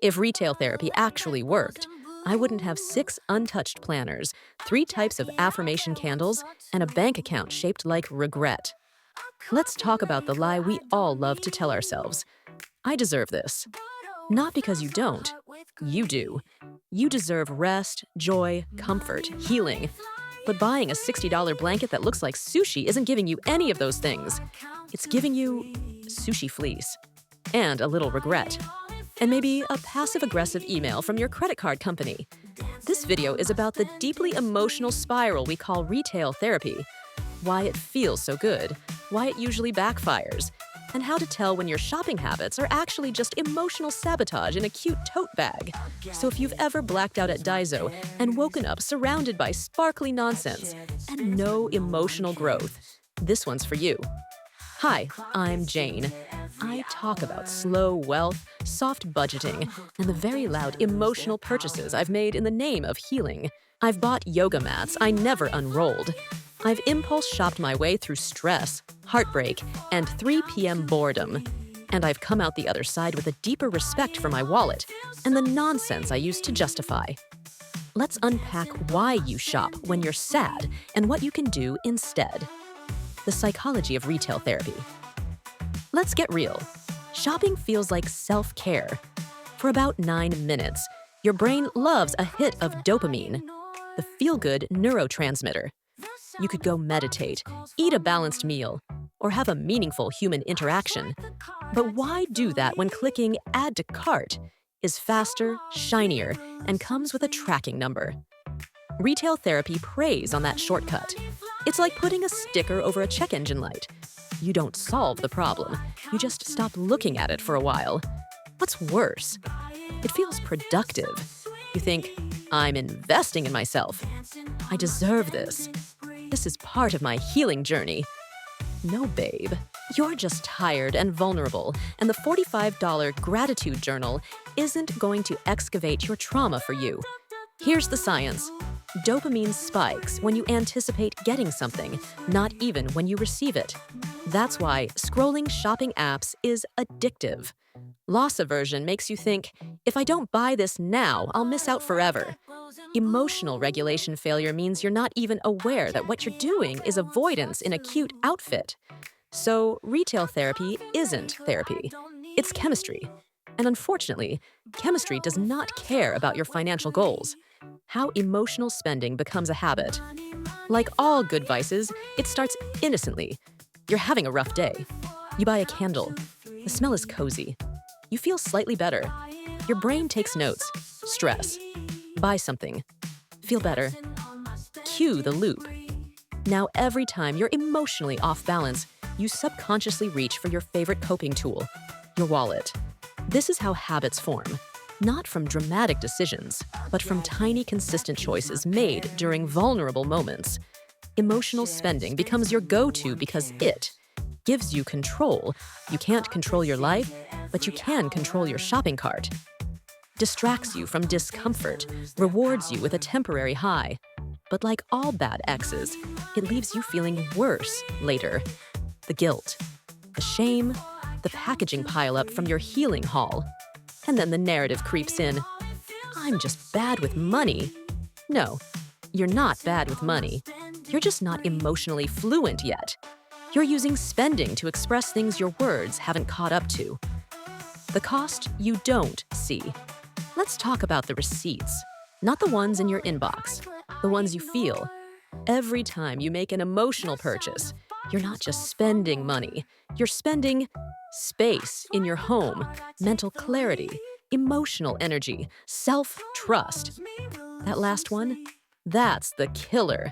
If retail therapy actually worked, I wouldn't have 6 untouched planners, 3 types of affirmation candles, and a bank account shaped like regret. Let's talk about the lie we all love to tell ourselves. I deserve this. Not because you don't. You do. You deserve rest, joy, comfort, healing. But buying a $60 blanket that looks like sushi isn't giving you any of those things. It's giving you sushi fleece. And a little regret. And maybe a passive-aggressive email from your credit card company. This video is about the deeply emotional spiral we call retail therapy, why it feels so good, why it usually backfires, and how to tell when your shopping habits are actually just emotional sabotage in a cute tote bag. So if you've ever blacked out at Daiso and woken up surrounded by sparkly nonsense and no emotional growth, this one's for you. Hi, I'm Jane. I talk about slow wealth, soft budgeting, and the very loud emotional purchases I've made in the name of healing. I've bought yoga mats I never unrolled. I've impulse shopped my way through stress, heartbreak, and 3 p.m. boredom. And I've come out the other side with a deeper respect for my wallet and the nonsense I used to justify. Let's unpack why you shop when you're sad and what you can do instead. The psychology of retail therapy. Let's get real. Shopping feels like self-care. For about 9 minutes, your brain loves a hit of dopamine, the feel-good neurotransmitter. You could go meditate, eat a balanced meal, or have a meaningful human interaction. But why do that when clicking Add to Cart is faster, shinier, and comes with a tracking number? Retail therapy preys on that shortcut. It's like putting a sticker over a check engine light. You don't solve the problem. You just stop looking at it for a while. What's worse? It feels productive. You think, I'm investing in myself. I deserve this. This is part of my healing journey. No, babe. You're just tired and vulnerable, and the $45 gratitude journal isn't going to excavate your trauma for you. Here's the science. Dopamine spikes when you anticipate getting something, not even when you receive it. That's why scrolling shopping apps is addictive. Loss aversion makes you think, if I don't buy this now, I'll miss out forever. Emotional regulation failure means you're not even aware that what you're doing is avoidance in a cute outfit. So retail therapy isn't therapy. It's chemistry. And unfortunately, chemistry does not care about your financial goals. How emotional spending becomes a habit. Like all good vices, it starts innocently. You're having a rough day. You buy a candle. The smell is cozy. You feel slightly better. Your brain takes notes. Stress. Buy something. Feel better. Cue the loop. Now every time you're emotionally off balance, you subconsciously reach for your favorite coping tool, your wallet. This is how habits form. Not from dramatic decisions, but from tiny, consistent choices made during vulnerable moments. Emotional spending becomes your go-to because it gives you control. You can't control your life, but you can control your shopping cart. Distracts you from discomfort, rewards you with a temporary high. But like all bad exes, it leaves you feeling worse later. The guilt, the shame, the packaging pileup from your healing haul. And then the narrative creeps in. I'm just bad with money. No, you're not bad with money. You're just not emotionally fluent yet. You're using spending to express things your words haven't caught up to. The cost you don't see. Let's talk about the receipts, not the ones in your inbox, the ones you feel. Every time you make an emotional purchase, you're not just spending money, you're spending space in your home, mental clarity, emotional energy, self-trust. That last one, that's the killer.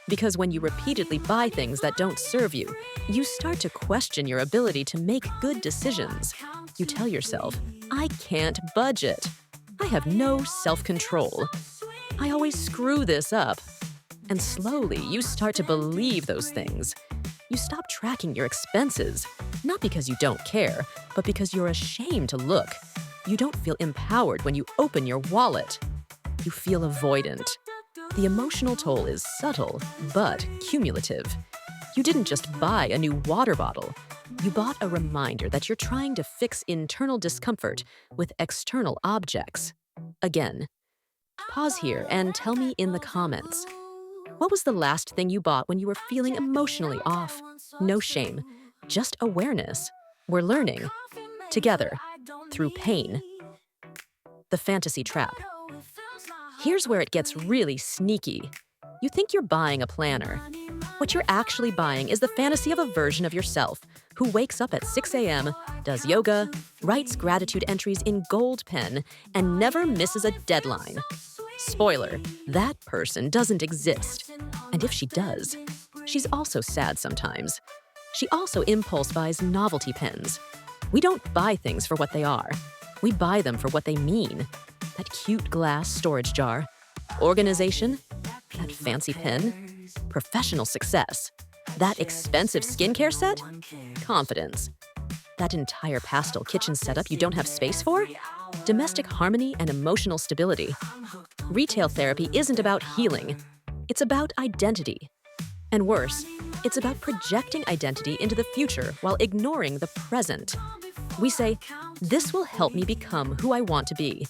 Because when you repeatedly buy things that don't serve you, you start to question your ability to make good decisions. You tell yourself, I can't budget. I have no self-control. I always screw this up. And slowly, you start to believe those things. You stop tracking your expenses, not because you don't care, but because you're ashamed to look. You don't feel empowered when you open your wallet. You feel avoidant. The emotional toll is subtle, but cumulative. You didn't just buy a new water bottle. You bought a reminder that you're trying to fix internal discomfort with external objects. Again, pause here and tell me in the comments. What was the last thing you bought when you were feeling emotionally off? No shame, just awareness. We're learning together through pain. The fantasy trap. Here's where it gets really sneaky. You think you're buying a planner. What you're actually buying is the fantasy of a version of yourself who wakes up at 6 a.m., does yoga, writes gratitude entries in gold pen, and never misses a deadline. Spoiler, that person doesn't exist. And if she does, she's also sad sometimes. She also impulse buys novelty pens. We don't buy things for what they are. We buy them for what they mean. That cute glass storage jar. Organization. That fancy pen. Professional success. That expensive skincare set. Confidence. That entire pastel kitchen setup you don't have space for. Domestic harmony and emotional stability. Retail therapy isn't about healing. It's about identity. And worse, it's about projecting identity into the future while ignoring the present. We say, this will help me become who I want to be.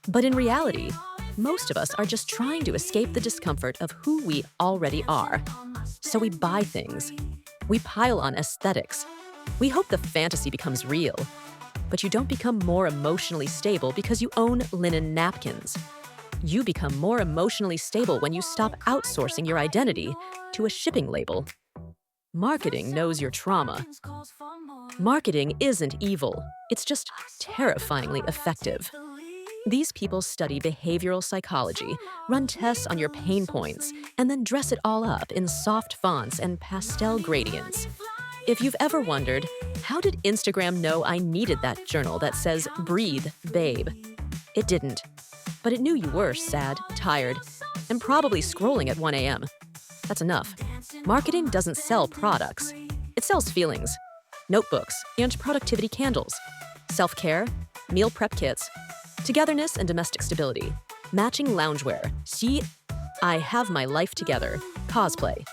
But in reality, most of us are just trying to escape the discomfort of who we already are. So we buy things. We pile on aesthetics. We hope the fantasy becomes real. But you don't become more emotionally stable because you own linen napkins. You become more emotionally stable when you stop outsourcing your identity to a shipping label. Marketing knows your trauma. Marketing isn't evil. It's just terrifyingly effective. These people study behavioral psychology, run tests on your pain points, and then dress it all up in soft fonts and pastel gradients. If you've ever wondered, how did Instagram know I needed that journal that says, "Breathe, babe"? It didn't. But it knew you were sad, tired, and probably scrolling at 1 a.m. That's enough. Marketing doesn't sell products. It sells feelings, notebooks, and productivity candles, self-care, meal prep kits, togetherness and domestic stability, matching loungewear, I have my life together, cosplay.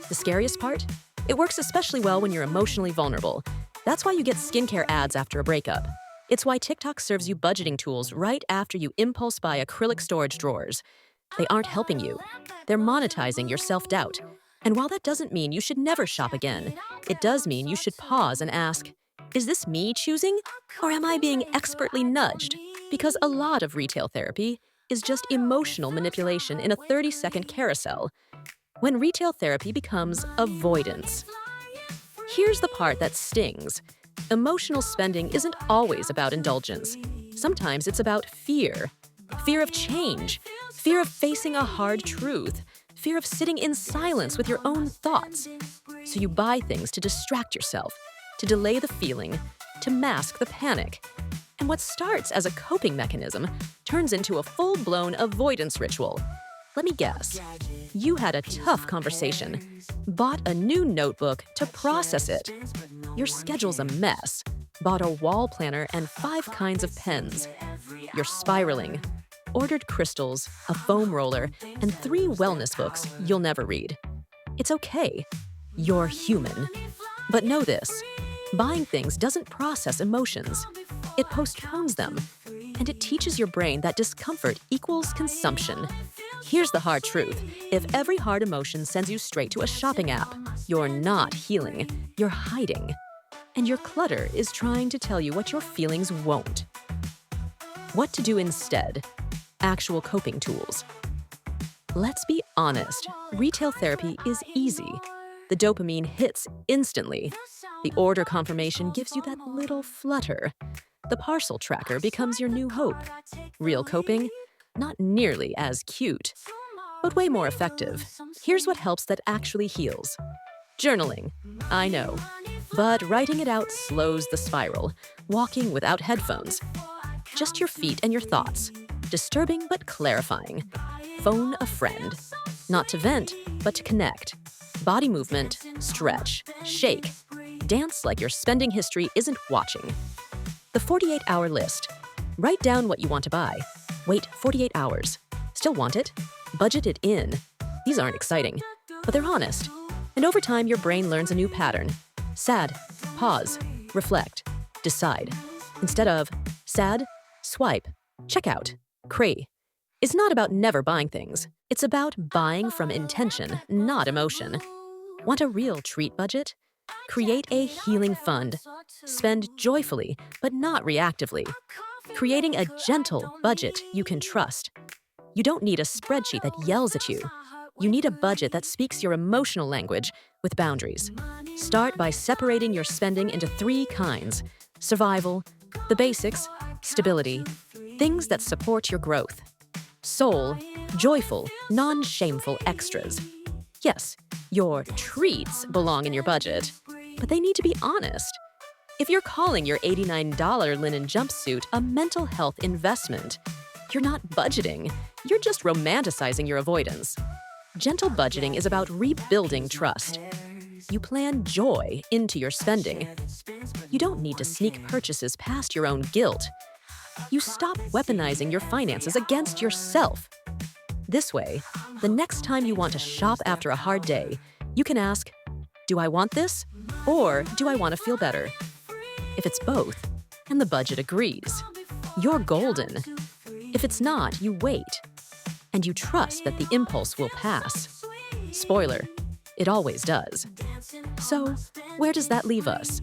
The scariest part? It works especially well when you're emotionally vulnerable. That's why you get skincare ads after a breakup. It's why TikTok serves you budgeting tools right after you impulse buy acrylic storage drawers. They aren't helping you. They're monetizing your self-doubt. And while that doesn't mean you should never shop again, it does mean you should pause and ask, is this me choosing, or am I being expertly nudged? Because a lot of retail therapy is just emotional manipulation in a 30-second carousel. When retail therapy becomes avoidance. Here's the part that stings. Emotional spending isn't always about indulgence. Sometimes it's about fear. Fear of change. Fear of facing a hard truth. Fear of sitting in silence with your own thoughts. So you buy things to distract yourself, to delay the feeling, to mask the panic. And what starts as a coping mechanism turns into a full-blown avoidance ritual. Let me guess. You had a tough conversation, bought a new notebook to process it. Your schedule's a mess, bought a wall planner and 5 kinds of pens. You're spiraling, ordered crystals, a foam roller, and 3 wellness books you'll never read. It's okay. You're human. But know this, buying things doesn't process emotions. It postpones them, and it teaches your brain that discomfort equals consumption. Here's the hard truth. If every hard emotion sends you straight to a shopping app, you're not healing, you're hiding. And your clutter is trying to tell you what your feelings won't. What to do instead? Actual coping tools. Let's be honest, retail therapy is easy. The dopamine hits instantly. The order confirmation gives you that little flutter. The parcel tracker becomes your new hope. Real coping? Not nearly as cute, but way more effective. Here's what helps that actually heals. Journaling. I know. But writing it out slows the spiral. Walking without headphones. Just your feet and your thoughts. Disturbing but clarifying. Phone a friend. Not to vent, but to connect. Body movement, stretch, shake. Dance like your spending history isn't watching. The 48-hour list. Write down what you want to buy. Wait 48 hours. Still want it? Budget it in. These aren't exciting, but they're honest. And over time, your brain learns a new pattern. Sad, Pause, reflect, decide. Instead of sad, swipe, check out, crave. It's not about never buying things. It's about buying from intention, not emotion. Want a real treat budget? Create a healing fund. Spend joyfully, but not reactively. Creating a gentle budget you can trust. You don't need a spreadsheet that yells at you. You need a budget that speaks your emotional language with boundaries. Start by separating your spending into 3 kinds: survival, the basics, stability, things that support your growth. Soul, joyful, non-shameful extras. Yes, your treats belong in your budget, but they need to be honest. If you're calling your $89 linen jumpsuit a mental health investment, you're not budgeting, you're just romanticizing your avoidance. Gentle budgeting is about rebuilding trust. You plan joy into your spending. You don't need to sneak purchases past your own guilt. You stop weaponizing your finances against yourself. This way, the next time you want to shop after a hard day, you can ask, do I want this? Or do I want to feel better? If it's both, and the budget agrees, you're golden. If it's not, you wait. And you trust that the impulse will pass. Spoiler, it always does. So, where does that leave us?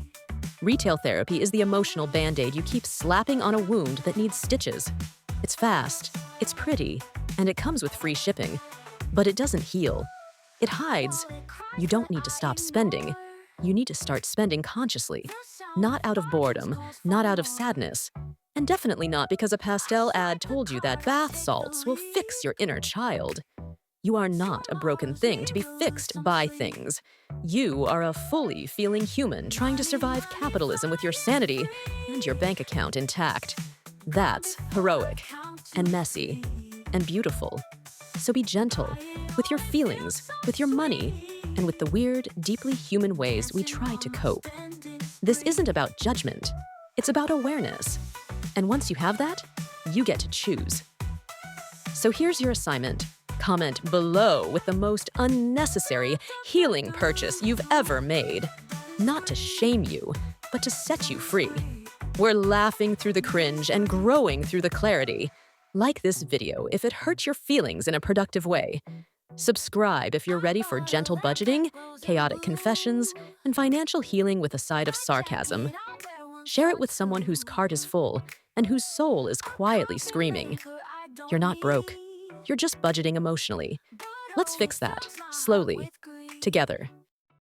Retail therapy is the emotional band-aid you keep slapping on a wound that needs stitches. It's fast, it's pretty, and it comes with free shipping. But it doesn't heal. It hides. You don't need to stop spending. You need to start spending consciously. Not out of boredom, not out of sadness. And definitely not because a pastel ad told you that bath salts will fix your inner child. You are not a broken thing to be fixed by things. You are a fully feeling human trying to survive capitalism with your sanity and your bank account intact. That's heroic and messy and beautiful. So be gentle with your feelings, with your money, and with the weird, deeply human ways we try to cope. This isn't about judgment. It's about awareness. And once you have that, you get to choose. So here's your assignment. Comment below with the most unnecessary healing purchase you've ever made. Not to shame you, but to set you free. We're laughing through the cringe and growing through the clarity. Like this video if it hurts your feelings in a productive way. Subscribe if you're ready for gentle budgeting, chaotic confessions, and financial healing with a side of sarcasm. Share it with someone whose cart is full and whose soul is quietly screaming. You're not broke. You're just budgeting emotionally. Let's fix that, slowly, together.